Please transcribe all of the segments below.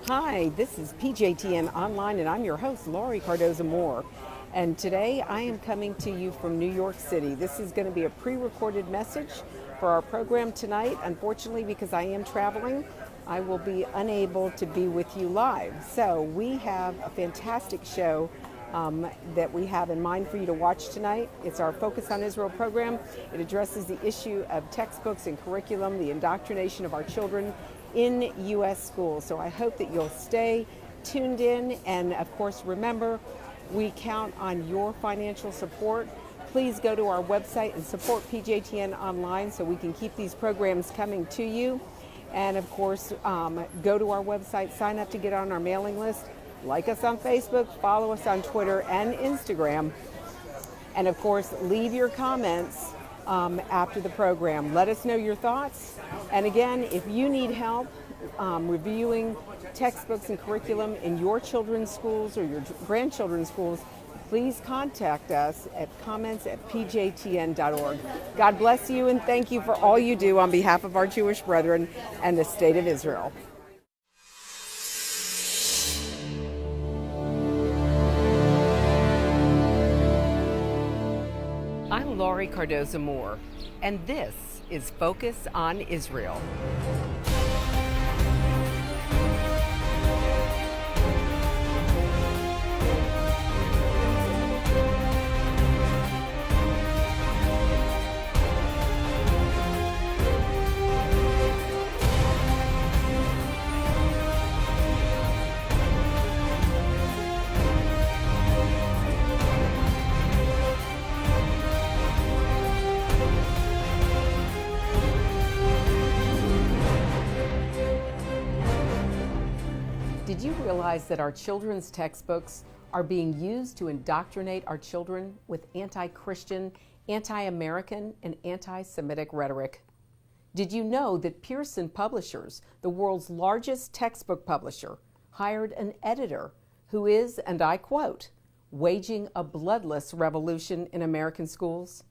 Hi, this is PJTN Online, and I'm your host, Laurie Cardoza-Moore. And today I am coming to you from New York City. This is going to be a pre-recorded message for our program tonight. Unfortunately, because I am traveling, I will be unable to be with you live. So we have a fantastic show that we have in mind for you to watch tonight. It's our Focus on Israel program. It addresses the issue of textbooks and curriculum, the indoctrination of our children in U.S. schools. So I hope that you'll stay tuned in, and of course remember, we count on your financial support. Please go to our website and support PJTN Online so we can keep these programs coming to you. And of course, go to our website, sign up to get on our mailing list, like us on Facebook, follow us on Twitter and Instagram, and of course, leave your comments after the program. Let us know your thoughts. And again, if you need help reviewing textbooks and curriculum in your children's schools or your grandchildren's schools, please contact us at comments@pjtn.org. God bless you, and thank you for all you do on behalf of our Jewish brethren and the state of Israel. I'm Laurie Cardoza-Moore, and this is Focus on Israel. Did you realize that our children's textbooks are being used to indoctrinate our children with anti-Christian, anti-American, and anti-Semitic rhetoric? Did you know that Pearson Publishers, the world's largest textbook publisher, hired an editor who is, and I quote, "waging a bloodless revolution in American schools"?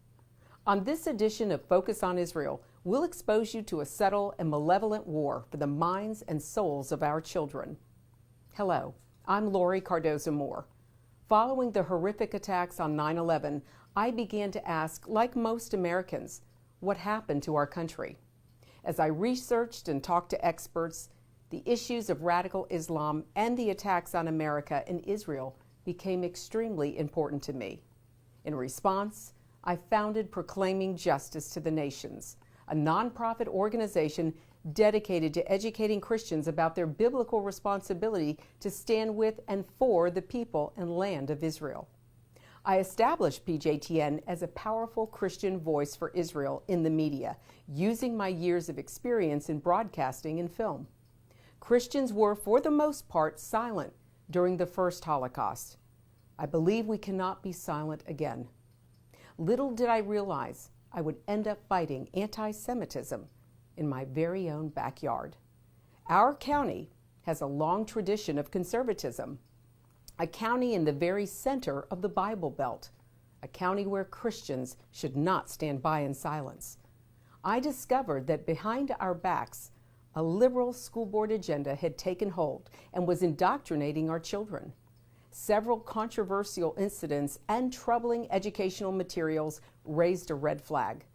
On this edition of Focus on Israel, we'll expose you to a subtle and malevolent war for the minds and souls of our children. Hello, I'm Laurie Cardoza-Moore. Following the horrific attacks on 9/11, I began to ask, like most Americans, what happened to our country? As I researched and talked to experts, the issues of radical Islam and the attacks on America and Israel became extremely important to me. In response, I founded Proclaiming Justice to the Nations, a nonprofit organization dedicated to educating Christians about their biblical responsibility to stand with and for the people and land of Israel. I established PJTN as a powerful Christian voice for Israel in the media, using my years of experience in broadcasting and film. Christians were, for the most part, silent during the first Holocaust. I believe we cannot be silent again. Little did I realize I would end up fighting anti-Semitism in my very own backyard. Our county has a long tradition of conservatism, a county in the very center of the Bible Belt, a county where Christians should not stand by in silence. I discovered that behind our backs, a liberal school board agenda had taken hold and was indoctrinating our children. Several controversial incidents and troubling educational materials raised a red flag.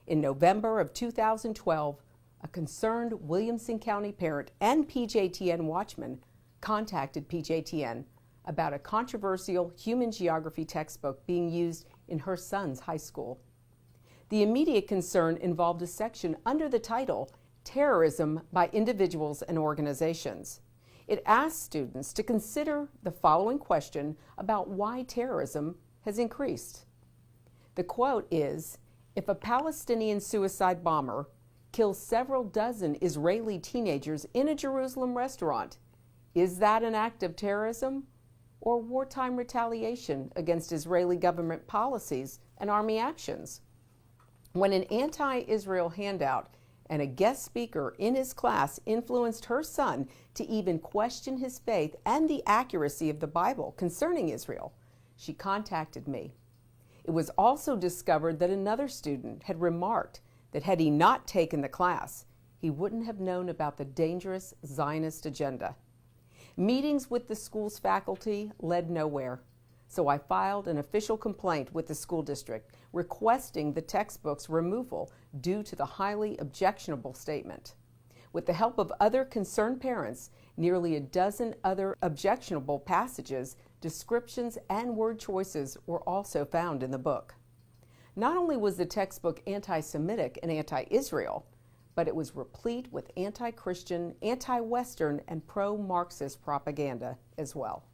In November of 2012, a concerned Williamson County parent and PJTN watchman contacted PJTN about a controversial human geography textbook being used in her son's high school. The immediate concern involved a section under the title, Terrorism by Individuals and Organizations. It asked students to consider the following question about why terrorism has increased. The quote is, "If a Palestinian suicide bomber kills several dozen Israeli teenagers in a Jerusalem restaurant, is that an act of terrorism or wartime retaliation against Israeli government policies and army actions?" When an anti-Israel handout and a guest speaker in his class influenced her son to even question his faith and the accuracy of the Bible concerning Israel, she contacted me. It was also discovered that another student had remarked that had he not taken the class, he wouldn't have known about the dangerous Zionist agenda. Meetings with the school's faculty led nowhere, so I filed an official complaint with the school district requesting the textbook's removal due to the highly objectionable statement. With the help of other concerned parents, nearly a dozen other objectionable passages, descriptions, and word choices were also found in the book. Not only was the textbook anti-Semitic and anti-Israel, but it was replete with anti-Christian, anti-Western, and pro-Marxist propaganda as well.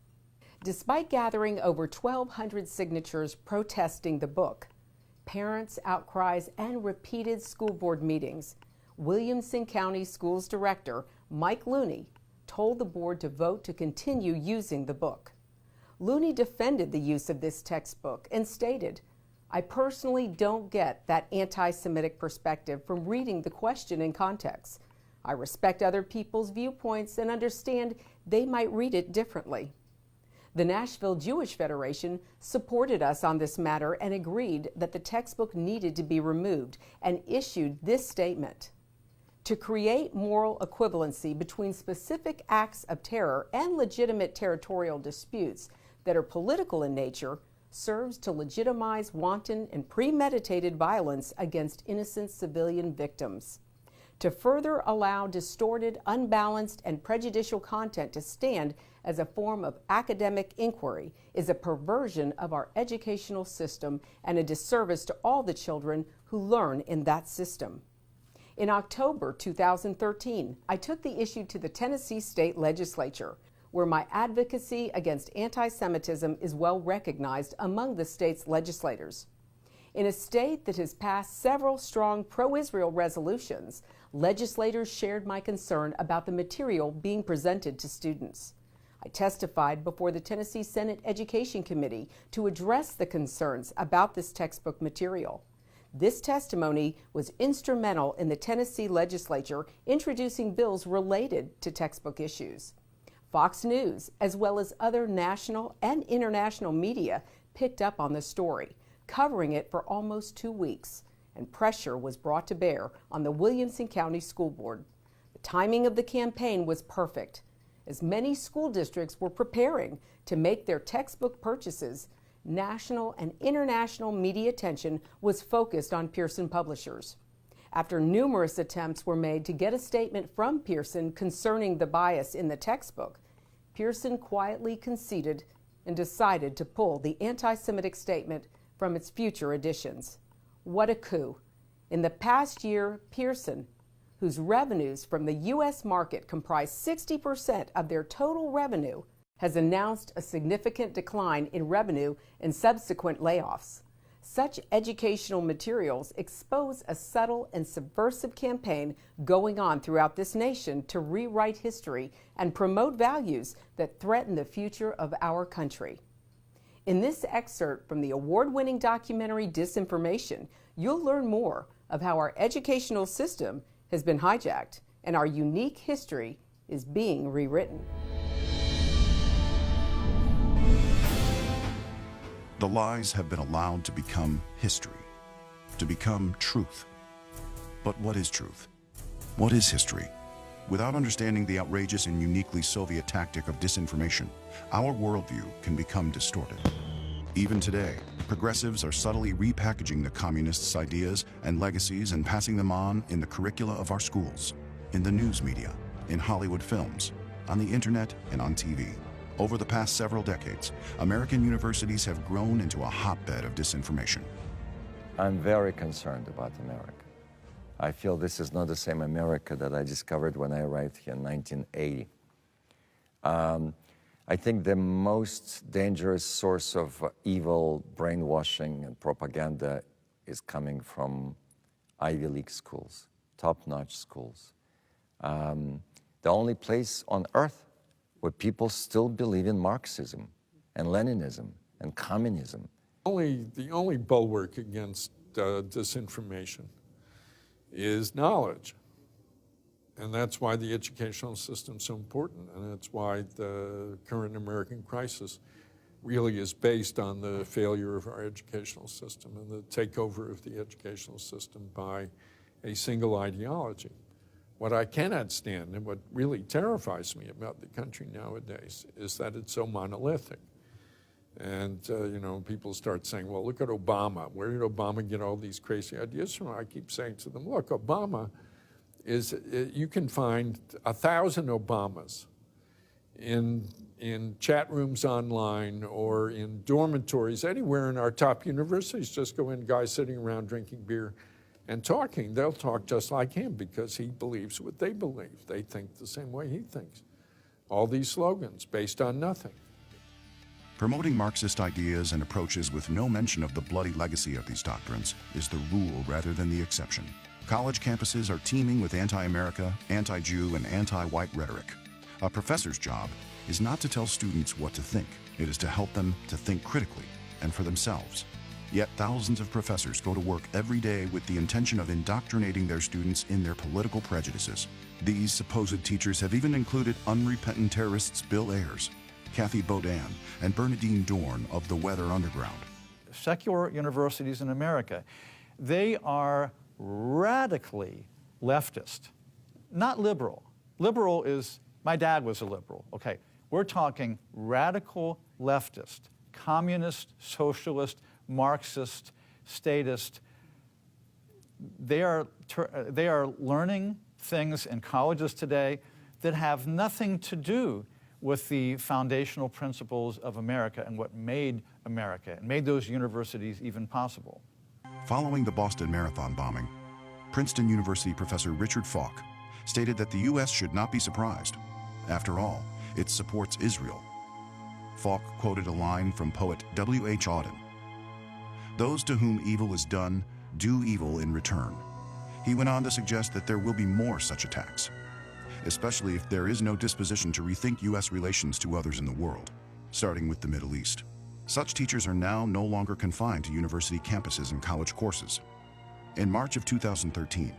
Despite gathering over 1,200 signatures protesting the book, parents' outcries, and repeated school board meetings, Williamson County Schools Director Mike Looney told the board to vote to continue using the book. Looney defended the use of this textbook and stated, "I personally don't get that anti-Semitic perspective from reading the question in context. I respect other people's viewpoints and understand they might read it differently." The Nashville Jewish Federation supported us on this matter and agreed that the textbook needed to be removed and issued this statement. To create moral equivalency between specific acts of terror and legitimate territorial disputes that are political in nature serves to legitimize wanton and premeditated violence against innocent civilian victims. To further allow distorted, unbalanced, and prejudicial content to stand as a form of academic inquiry is a perversion of our educational system and a disservice to all the children who learn in that system. In October 2013, I took the issue to the Tennessee State Legislature, where my advocacy against anti-Semitism is well recognized among the state's legislators. In a state that has passed several strong pro-Israel resolutions, legislators shared my concern about the material being presented to students. I testified before the Tennessee Senate Education Committee to address the concerns about this textbook material. This testimony was instrumental in the Tennessee legislature introducing bills related to textbook issues. Fox News, as well as other national and international media, picked up on the story, covering it for almost 2 weeks, and pressure was brought to bear on the Williamson County School Board. The timing of the campaign was perfect, as many school districts were preparing to make their textbook purchases. National and international media attention was focused on Pearson publishers. After numerous attempts were made to get a statement from Pearson concerning the bias in the textbook, Pearson quietly conceded and decided to pull the anti-Semitic statement from its future editions. What a coup. In the past year, Pearson, whose revenues from the U.S. market comprise 60% of their total revenue, has announced a significant decline in revenue and subsequent layoffs. Such educational materials expose a subtle and subversive campaign going on throughout this nation to rewrite history and promote values that threaten the future of our country. In this excerpt from the award-winning documentary Disinformation, you'll learn more of how our educational system has been hijacked and our unique history is being rewritten. The lies have been allowed to become history, to become truth. But what is truth? What is history? Without understanding the outrageous and uniquely Soviet tactic of disinformation, our worldview can become distorted. Even today, progressives are subtly repackaging the communists' ideas and legacies and passing them on in the curricula of our schools, in the news media, in Hollywood films, on the internet, and on TV. Over the past several decades, American universities have grown into a hotbed of disinformation. I'm very concerned about America. I feel this is not the same America that I discovered when I arrived here in 1980. I think the most dangerous source of evil brainwashing and propaganda is coming from Ivy League schools, top-notch schools. The only place on earth where people still believe in Marxism and Leninism and communism. The only bulwark against disinformation is knowledge. And that's why the educational system is so important, and that's why the current American crisis really is based on the failure of our educational system and the takeover of the educational system by a single ideology. What I cannot stand, and what really terrifies me about the country nowadays, is that it's so monolithic. And, you know, people start saying, well, look at Obama. Where did Obama get all these crazy ideas from? I keep saying to them, look, Obama is, you can find 1,000 Obamas in chat rooms online or in dormitories, anywhere in our top universities. Just go in, guys sitting around drinking beer and talking. They'll talk just like him because he believes what they believe. They think the same way he thinks. All these slogans based on nothing. Promoting Marxist ideas and approaches with no mention of the bloody legacy of these doctrines is the rule rather than the exception. College campuses are teeming with anti-America, anti-Jew, and anti-white rhetoric. A professor's job is not to tell students what to think. It is to help them to think critically and for themselves. Yet thousands of professors go to work every day with the intention of indoctrinating their students in their political prejudices. These supposed teachers have even included unrepentant terrorists Bill Ayers, Kathy Bodan, and Bernadine Dorn of the Weather Underground. Secular universities in America, they are radically leftist, not liberal. Liberal is, my dad was a liberal, okay. We're talking radical leftist, communist, socialist, Marxist, statist. They are learning things in colleges today that have nothing to do with the foundational principles of America and what made America and made those universities even possible. Following the Boston Marathon bombing, Princeton University professor Richard Falk stated that the U.S. should not be surprised. After all, it supports Israel. Falk quoted a line from poet W.H. Auden: "Those to whom evil is done do evil in return." He went on to suggest that there will be more such attacks, especially if there is no disposition to rethink U.S. relations to others in the world, starting with the Middle East. Such teachers are now no longer confined to university campuses and college courses. In March of 2013,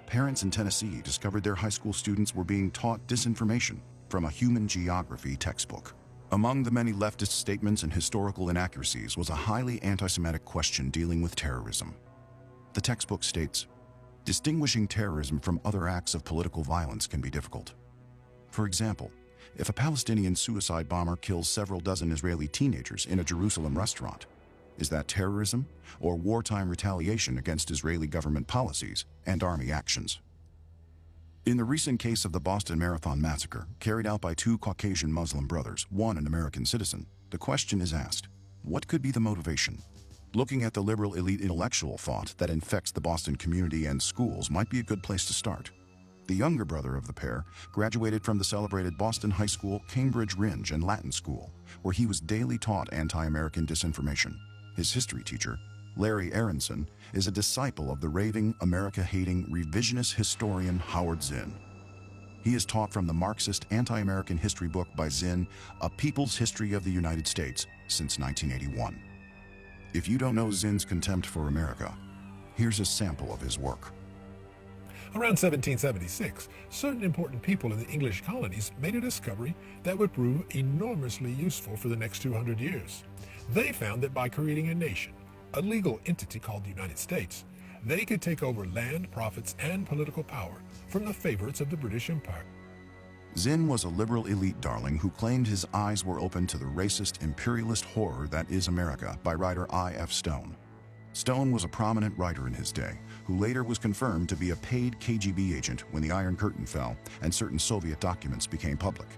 parents in Tennessee discovered their high school students were being taught disinformation from a human geography textbook. Among the many leftist statements and historical inaccuracies was a highly anti-Semitic question dealing with terrorism. The textbook states, "Distinguishing terrorism from other acts of political violence can be difficult. For example, if a Palestinian suicide bomber kills several dozen Israeli teenagers in a Jerusalem restaurant, is that terrorism or wartime retaliation against Israeli government policies and army actions?" In the recent case of the Boston Marathon massacre, carried out by two Caucasian Muslim brothers, one an American citizen, the question is asked, what could be the motivation? Looking at the liberal elite intellectual thought that infects the Boston community and schools might be a good place to start. The younger brother of the pair graduated from the celebrated Boston High School, Cambridge Rindge and Latin School, where he was daily taught anti-American disinformation. His history teacher, Larry Aronson, is a disciple of the raving, America-hating, revisionist historian Howard Zinn. He is taught from the Marxist anti-American history book by Zinn, A People's History of the United States, since 1981. If you don't know Zinn's contempt for America, here's a sample of his work. Around 1776, certain important people in the English colonies made a discovery that would prove enormously useful for the next 200 years. They found that by creating a nation, a legal entity called the United States, they could take over land, profits, and political power from the favorites of the British Empire. Zinn was a liberal elite darling who claimed his eyes were open to the racist, imperialist horror that is America by writer I.F. Stone. Stone was a prominent writer in his day, who later was confirmed to be a paid KGB agent when the Iron Curtain fell and certain Soviet documents became public.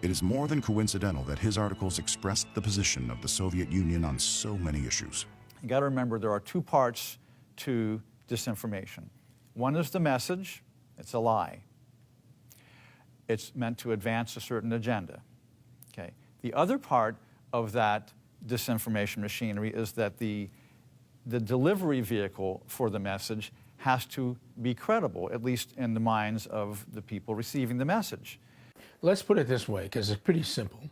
It is more than coincidental that his articles expressed the position of the Soviet Union on so many issues. You got to remember there are two parts to disinformation. One is the message, it's a lie. It's meant to advance a certain agenda. Okay. The other part of that disinformation machinery is that the delivery vehicle for the message has to be credible, at least in the minds of the people receiving the message. Let's put it this way, because it's pretty simple.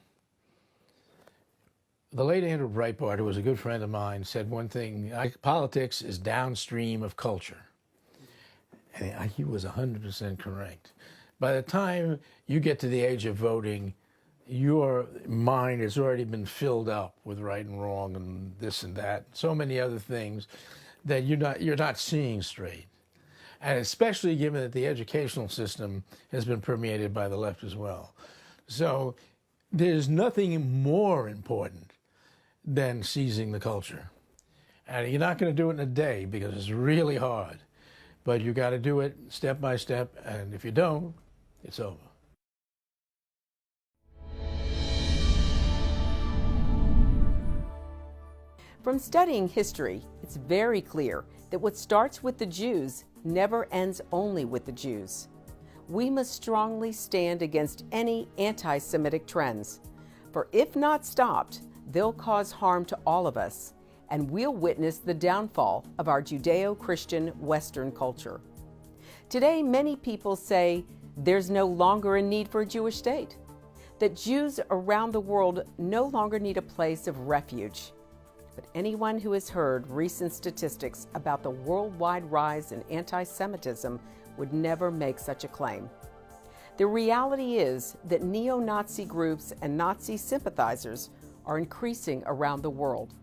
The late Andrew Breitbart, who was a good friend of mine, said one thing: politics is downstream of culture. And he was 100% correct. By the time you get to the age of voting, your mind has already been filled up with right and wrong and this and that, so many other things that you're not seeing straight. and especially given that the educational system has been permeated by the left as well. So there's nothing more important than seizing the culture. And you're not going to do it in a day because it's really hard, but you got to do it step by step, and if you don't, it's over. From studying history, it's very clear that what starts with the Jews never ends only with the Jews. We must strongly stand against any anti-Semitic trends, for if not stopped, they'll cause harm to all of us, and we'll witness the downfall of our Judeo-Christian Western culture. Today, many people say there's no longer a need for a Jewish state, that Jews around the world no longer need a place of refuge. But anyone who has heard recent statistics about the worldwide rise in anti-Semitism would never make such a claim. The reality is that neo-Nazi groups and Nazi sympathizers are increasing around the world.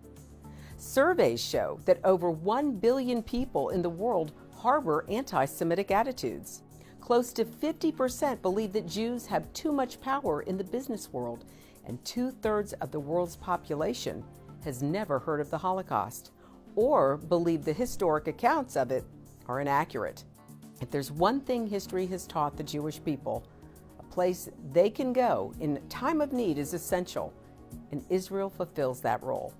Surveys show that over 1 billion people in the world harbor anti-Semitic attitudes. Close to 50% believe that Jews have too much power in the business world, and 2/3 of the world's population has never heard of the Holocaust or believe the historic accounts of it are inaccurate. If there's one thing history has taught the Jewish people, a place they can go in time of need is essential, and Israel fulfills that role.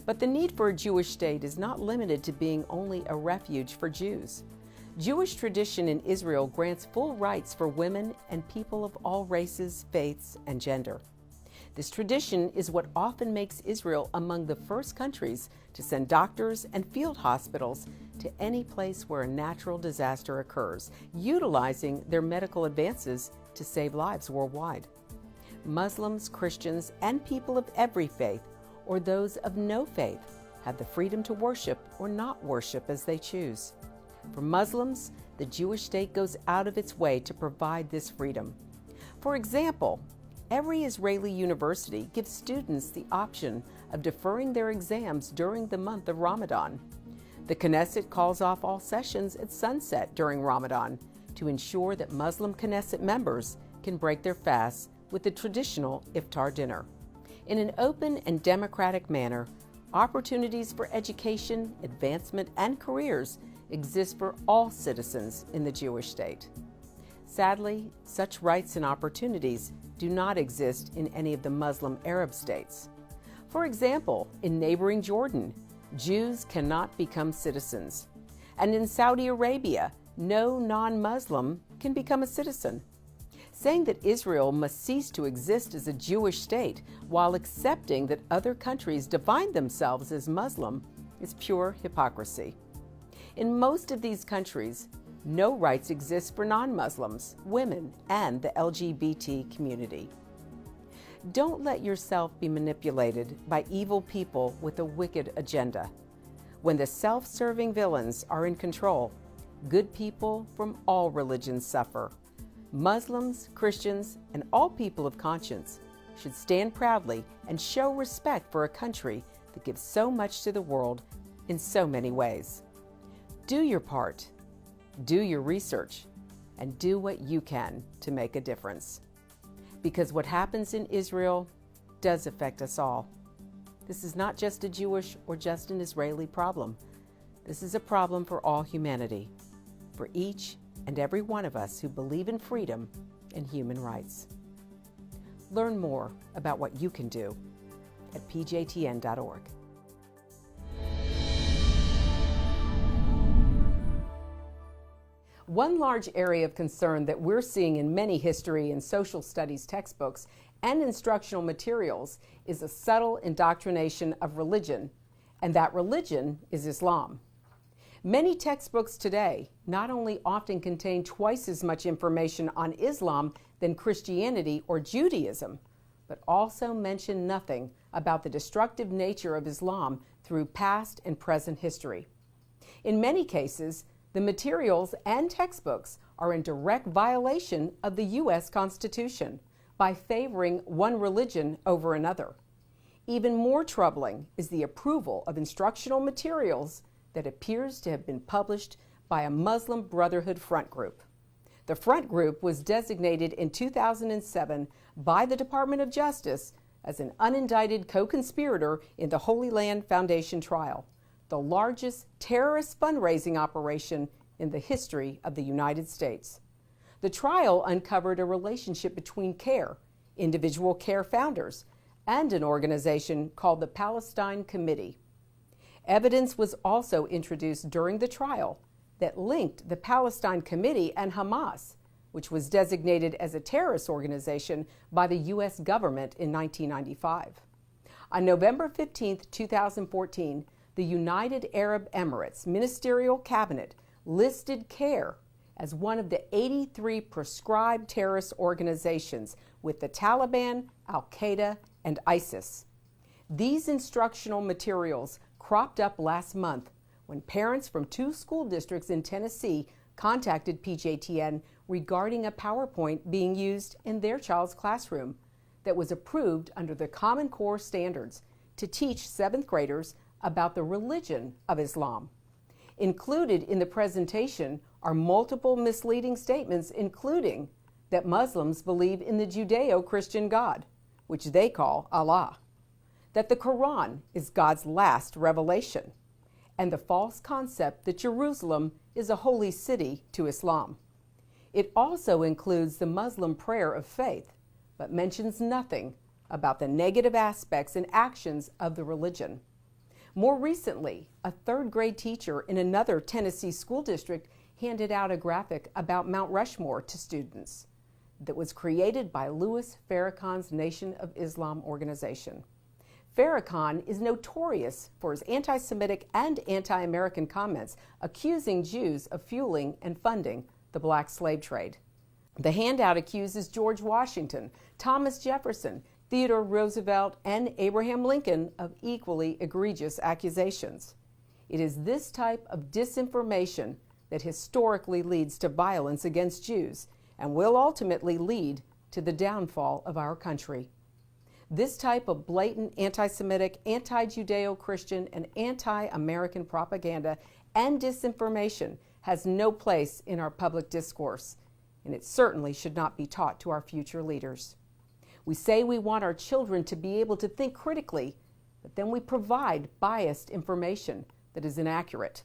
But the need for a Jewish state is not limited to being only a refuge for Jews. Jewish tradition in Israel grants full rights for women and people of all races, faiths, and gender. This tradition is what often makes Israel among the first countries to send doctors and field hospitals to any place where a natural disaster occurs, utilizing their medical advances to save lives worldwide. Muslims, Christians, and people of every faith, or those of no faith, have the freedom to worship or not worship as they choose. For Muslims, the Jewish state goes out of its way to provide this freedom. For example, every Israeli university gives students the option of deferring their exams during the month of Ramadan. The Knesset calls off all sessions at sunset during Ramadan to ensure that Muslim Knesset members can break their fasts with the traditional iftar dinner. In an open and democratic manner, opportunities for education, advancement, and careers exist for all citizens in the Jewish state. Sadly, such rights and opportunities do not exist in any of the Muslim Arab states. For example, in neighboring Jordan, Jews cannot become citizens. And in Saudi Arabia, no non-Muslim can become a citizen. Saying that Israel must cease to exist as a Jewish state while accepting that other countries define themselves as Muslim is pure hypocrisy. In most of these countries, no rights exist for non-Muslims, women, and the LGBT community. Don't let yourself be manipulated by evil people with a wicked agenda. When the self-serving villains are in control, good people from all religions suffer. Muslims, Christians, and all people of conscience should stand proudly and show respect for a country that gives so much to the world in so many ways. Do your part. Do your research, and do what you can to make a difference. Because what happens in Israel does affect us all. This is not just a Jewish or just an Israeli problem. This is a problem for all humanity, for each and every one of us who believe in freedom and human rights. Learn more about what you can do at pjtn.org. One large area of concern that we're seeing in many history and social studies textbooks and instructional materials is a subtle indoctrination of religion, and that religion is Islam. Many textbooks today not only often contain twice as much information on Islam than Christianity or Judaism, but also mention nothing about the destructive nature of Islam through past and present history. In many cases, the materials and textbooks are in direct violation of the U.S. Constitution by favoring one religion over another. Even more troubling is the approval of instructional materials that appears to have been published by a Muslim Brotherhood front group. The front group was designated in 2007 by the Department of Justice as an unindicted co-conspirator in the Holy Land Foundation trial, the largest terrorist fundraising operation in the history of the United States. The trial uncovered a relationship between CARE, individual CARE founders, and an organization called the Palestine Committee. Evidence was also introduced during the trial that linked the Palestine Committee and Hamas, which was designated as a terrorist organization by the U.S. government in 1995. On November 15, 2014, the United Arab Emirates Ministerial Cabinet listed CARE as one of the 83 proscribed terrorist organizations with the Taliban, Al-Qaeda, and ISIS. These instructional materials cropped up last month when parents from 2 school districts in Tennessee contacted PJTN regarding a PowerPoint being used in their child's classroom that was approved under the Common Core standards to teach 7th graders about the religion of Islam. Included in the presentation are multiple misleading statements, including that Muslims believe in the Judeo-Christian God, which they call Allah, that the Quran is God's last revelation, and the false concept that Jerusalem is a holy city to Islam. It also includes the Muslim prayer of faith, but mentions nothing about the negative aspects and actions of the religion. More recently, a 3rd grade teacher in another Tennessee school district handed out a graphic about Mount Rushmore to students that was created by Louis Farrakhan's Nation of Islam organization. Farrakhan is notorious for his anti-Semitic and anti-American comments, accusing Jews of fueling and funding the black slave trade. The handout accuses George Washington, Thomas Jefferson, Theodore Roosevelt, and Abraham Lincoln of equally egregious accusations. It is this type of disinformation that historically leads to violence against Jews and will ultimately lead to the downfall of our country. This type of blatant anti-Semitic, anti-Judeo-Christian, and anti-American propaganda and disinformation has no place in our public discourse, and it certainly should not be taught to our future leaders. We say we want our children to be able to think critically, but then we provide biased information that is inaccurate.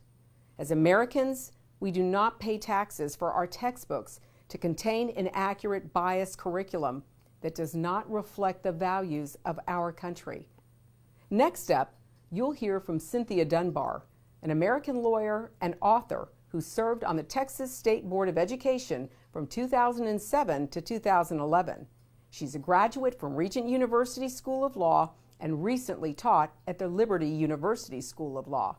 As Americans, we do not pay taxes for our textbooks to contain inaccurate, biased curriculum that does not reflect the values of our country. Next up, you'll hear from Cynthia Dunbar, an American lawyer and author who served on the Texas State Board of Education from 2007 to 2011. She's a graduate from Regent University School of Law and recently taught at the Liberty University School of Law.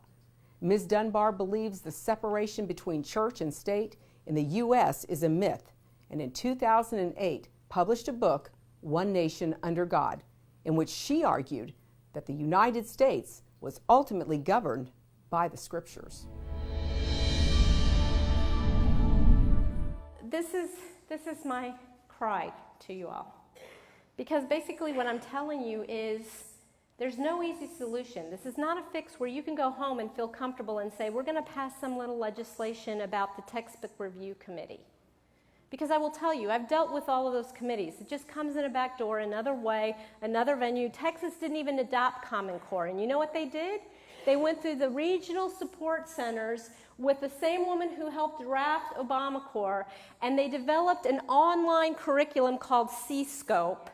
Ms. Dunbar believes the separation between church and state in the U.S. is a myth, and in 2008 published a book, One Nation Under God, in which she argued that the United States was ultimately governed by the Scriptures. This is my cry to you all. Because basically what I'm telling you is there's no easy solution. This is not a fix where you can go home and feel comfortable and say, we're going to pass some little legislation about the textbook review committee. Because I will tell you, I've dealt with all of those committees. It just comes in a back door, another way, another venue. Texas didn't even adopt Common Core. And you know what they did? They went through the regional support centers with the same woman who helped draft Obamacare, and they developed an online curriculum called C-Scope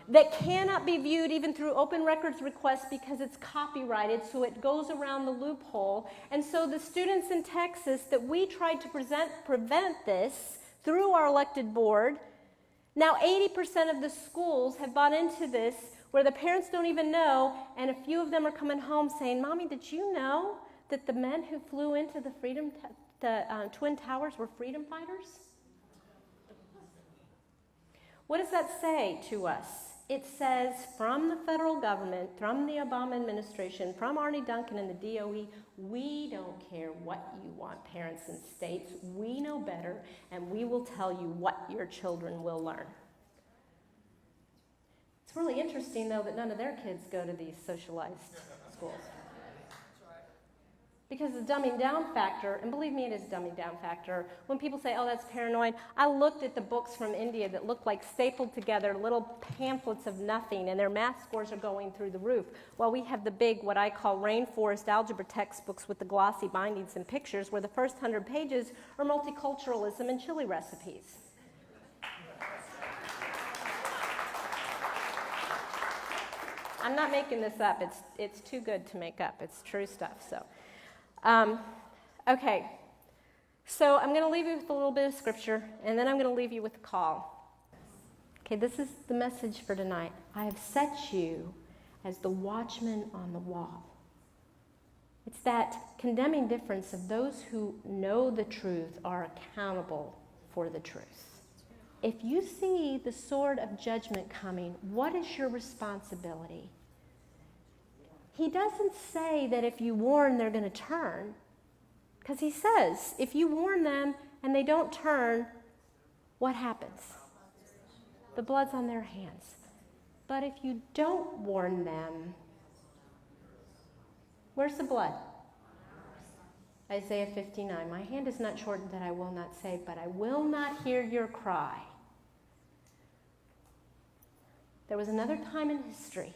that cannot be viewed even through open records requests because it's copyrighted, so it goes around the loophole. And so the students in Texas that we tried to prevent this through our elected board, now 80% of the schools have bought into this where the parents don't even know, and a few of them are coming home saying, Mommy, did you know that the men who flew into the Twin Towers were freedom fighters? What does that say to us? It says from the federal government, from the Obama administration, from Arne Duncan and the DOE, we don't care what you want, parents and states. We know better, and we will tell you what your children will learn. It's really interesting, though, that none of their kids go to these socialized schools. Because the dumbing down factor, and believe me, it is a dumbing down factor. When people say, oh, that's paranoid, I looked at the books from India that look like stapled together little pamphlets of nothing, and their math scores are going through the roof. While we have the big, what I call rainforest algebra textbooks with the glossy bindings and pictures, where the first 100 pages are multiculturalism and chili recipes. I'm not making this up. It's too good to make up. It's true stuff. So. Okay, so I'm going to leave you with a little bit of scripture, and then I'm going to leave you with a call. Okay, this is the message for tonight. I have set you as the watchman on the wall. It's that condemning difference of those who know the truth are accountable for the truth. If you see the sword of judgment coming, what is your responsibility? He doesn't say that if you warn, they're going to turn. Because he says, if you warn them and they don't turn, what happens? The blood's on their hands. But if you don't warn them, where's the blood? Isaiah 59, my hand is not shortened that I will not save, but I will not hear your cry. There was another time in history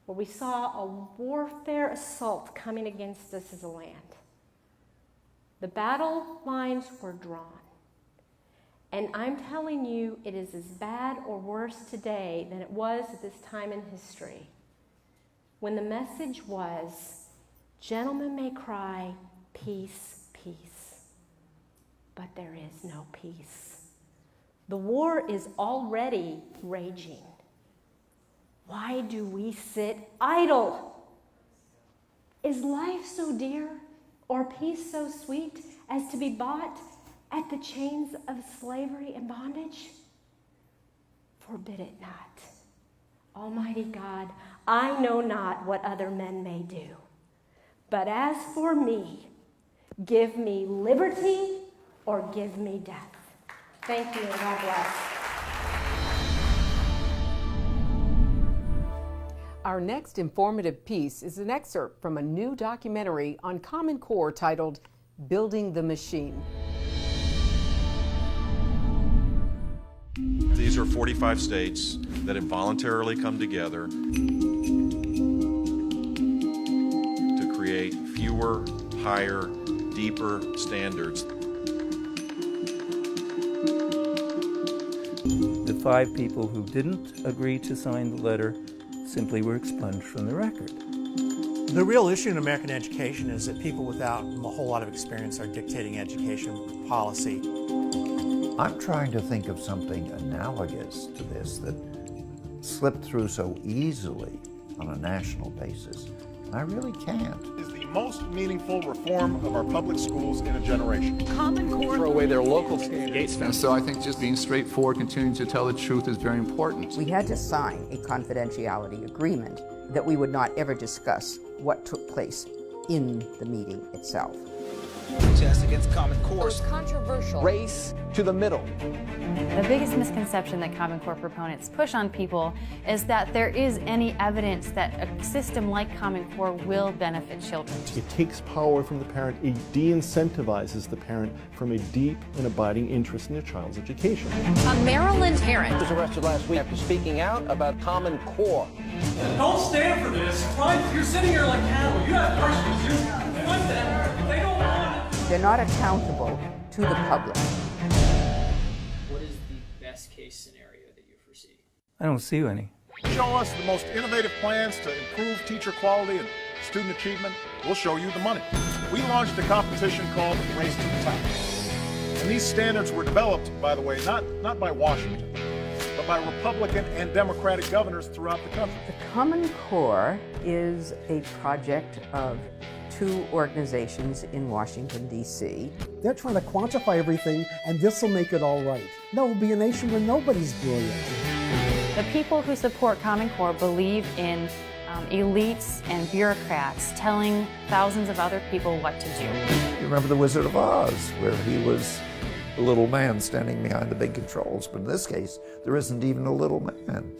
where we saw a warfare assault coming against us as a land. The battle lines were drawn. And I'm telling you, it is as bad or worse today than it was at this time in history, when the message was, gentlemen may cry, peace, peace, but there is no peace. The war is already raging. Why do we sit idle? Is life so dear or peace so sweet as to be bought at the chains of slavery and bondage? Forbid it not. Almighty God, I know not what other men may do, but as for me, give me liberty or give me death. Thank you and God bless. Our next informative piece is an excerpt from a new documentary on Common Core titled Building the Machine. These are 45 states that have voluntarily come together to create fewer, higher, deeper standards. The 5 people who didn't agree to sign the letter simply were expunged from the record. The real issue in American education is that people without a whole lot of experience are dictating education policy. I'm trying to think of something analogous to this that slipped through so easily on a national basis, and I really can't. Is the most meaningful reform of our public schools in a generation. Common Core throw away their local standards. And so I think just being straightforward, continuing to tell the truth is very important. We had to sign a confidentiality agreement that we would not ever discuss what took place in the meeting itself. Protest against Common Core. It's controversial. Race to the middle. The biggest misconception that Common Core proponents push on people is that there is any evidence that a system like Common Core will benefit children. It takes power from the parent. It de-incentivizes the parent from a deep and abiding interest in their child's education. A Maryland parent was arrested last week after speaking out about Common Core. Don't stand for this. You're sitting here like cattle. You have questions. You want them. If they don't want it. They're not accountable to the public. What is the best case scenario that you foresee? I don't see any. Show us the most innovative plans to improve teacher quality and student achievement. We'll show you the money. We launched a competition called Race to the Top. And these standards were developed, by the way, not by Washington, but by Republican and Democratic governors throughout the country. The Common Core is a project of 2 organizations in Washington, D.C. They're trying to quantify everything, and this will make it all right. No, we'll be a nation where nobody's brilliant. The people who support Common Core believe in elites and bureaucrats telling thousands of other people what to do. You remember The Wizard of Oz, where he was a little man standing behind the big controls, but in this case, there isn't even a little man.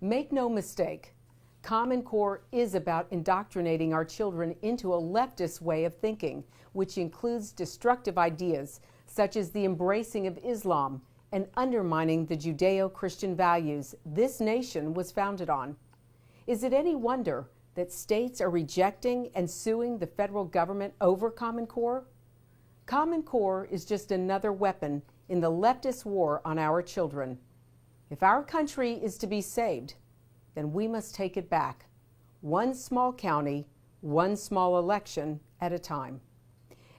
Make no mistake, Common Core is about indoctrinating our children into a leftist way of thinking, which includes destructive ideas such as the embracing of Islam and undermining the Judeo-Christian values this nation was founded on. Is it any wonder that states are rejecting and suing the federal government over Common Core? Common Core is just another weapon in the leftist war on our children. If our country is to be saved, then we must take it back, one small county, one small election at a time.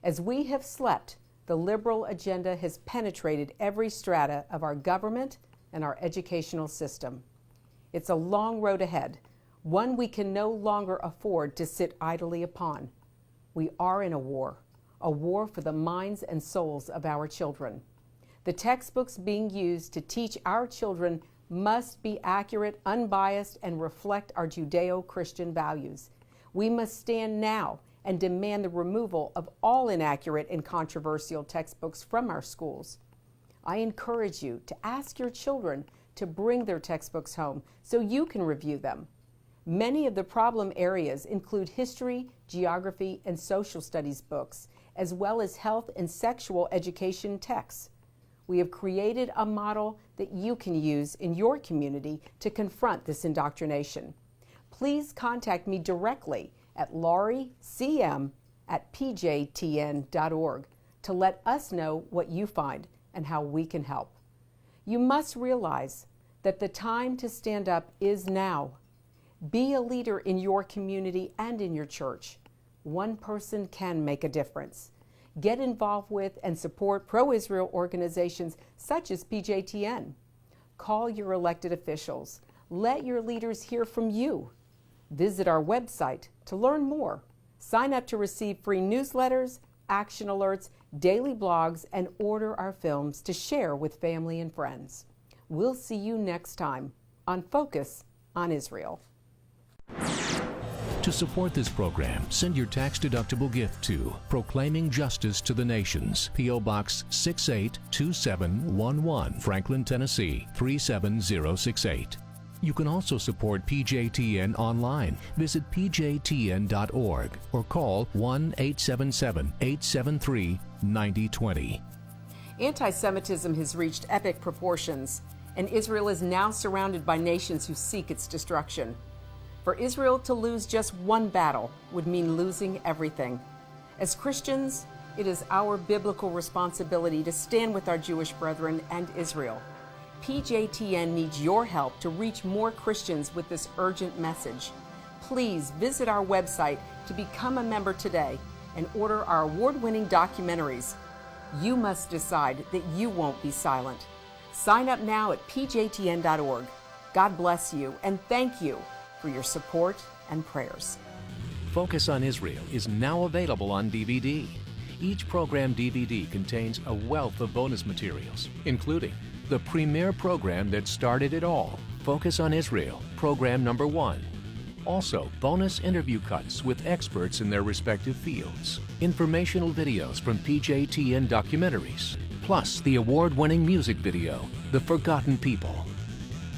As we have slept, the liberal agenda has penetrated every strata of our government and our educational system. It's a long road ahead, one we can no longer afford to sit idly upon. We are in a war for the minds and souls of our children. The textbooks being used to teach our children must be accurate, unbiased, and reflect our Judeo-Christian values. We must stand now and demand the removal of all inaccurate and controversial textbooks from our schools. I encourage you to ask your children to bring their textbooks home so you can review them. Many of the problem areas include history, geography, and social studies books, as well as health and sexual education texts. We have created a model that you can use in your community to confront this indoctrination. Please contact me directly at lauriecm@pjtn.org to let us know what you find and how we can help. You must realize that the time to stand up is now. Be a leader in your community and in your church. One person can make a difference. Get involved with and support pro-Israel organizations such as PJTN. Call your elected officials. Let your leaders hear from you. Visit our website to learn more. Sign up to receive free newsletters, action alerts, daily blogs, and order our films to share with family and friends. We'll see you next time on Focus on Israel. To support this program, send your tax-deductible gift to Proclaiming Justice to the Nations, P.O. Box 682711, Franklin, Tennessee 37068. You can also support PJTN online. Visit pjtn.org or call 1-877-873-9020. Anti-Semitism has reached epic proportions, and Israel is now surrounded by nations who seek its destruction. For Israel to lose just one battle would mean losing everything. As Christians, it is our biblical responsibility to stand with our Jewish brethren and Israel. PJTN needs your help to reach more Christians with this urgent message. Please visit our website to become a member today and order our award-winning documentaries. You must decide that you won't be silent. Sign up now at pjtn.org. God bless you and thank you for your support and prayers. Focus on Israel is now available on DVD. Each program DVD contains a wealth of bonus materials, including the premier program that started it all, Focus on Israel, program number 1. Also, bonus interview cuts with experts in their respective fields, informational videos from PJTN documentaries, plus the award-winning music video, The Forgotten People.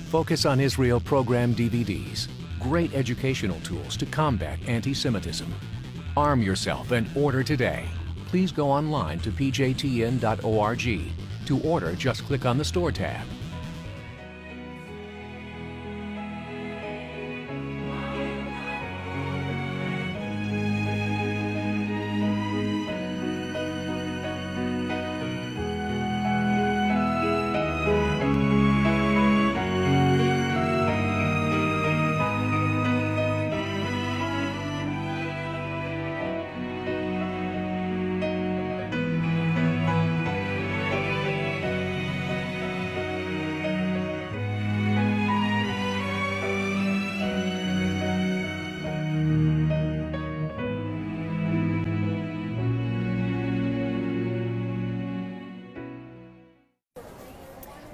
Focus on Israel program DVDs. Great educational tools to combat anti-Semitism. Arm yourself and order today. Please go online to pjtn.org. To order, just click on the Store tab.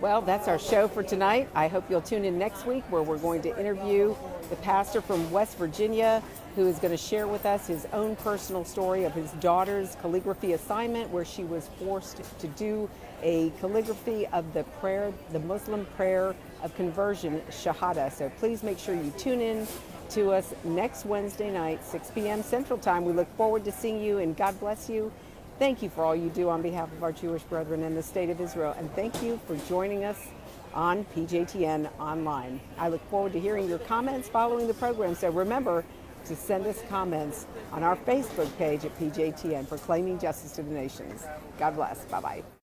Well, that's our show for tonight. I hope you'll tune in next week where we're going to interview the pastor from West Virginia who is going to share with us his own personal story of his daughter's calligraphy assignment where she was forced to do a calligraphy of the prayer, the Muslim prayer of conversion, Shahada. So please make sure you tune in to us next Wednesday night, 6 p.m. Central Time. We look forward to seeing you, and God bless you. Thank you for all you do on behalf of our Jewish brethren in the state of Israel, and thank you for joining us on PJTN Online. I look forward to hearing your comments following the program, so remember to send us comments on our Facebook page at PJTN, Proclaiming Justice to the Nations. God bless. Bye-bye.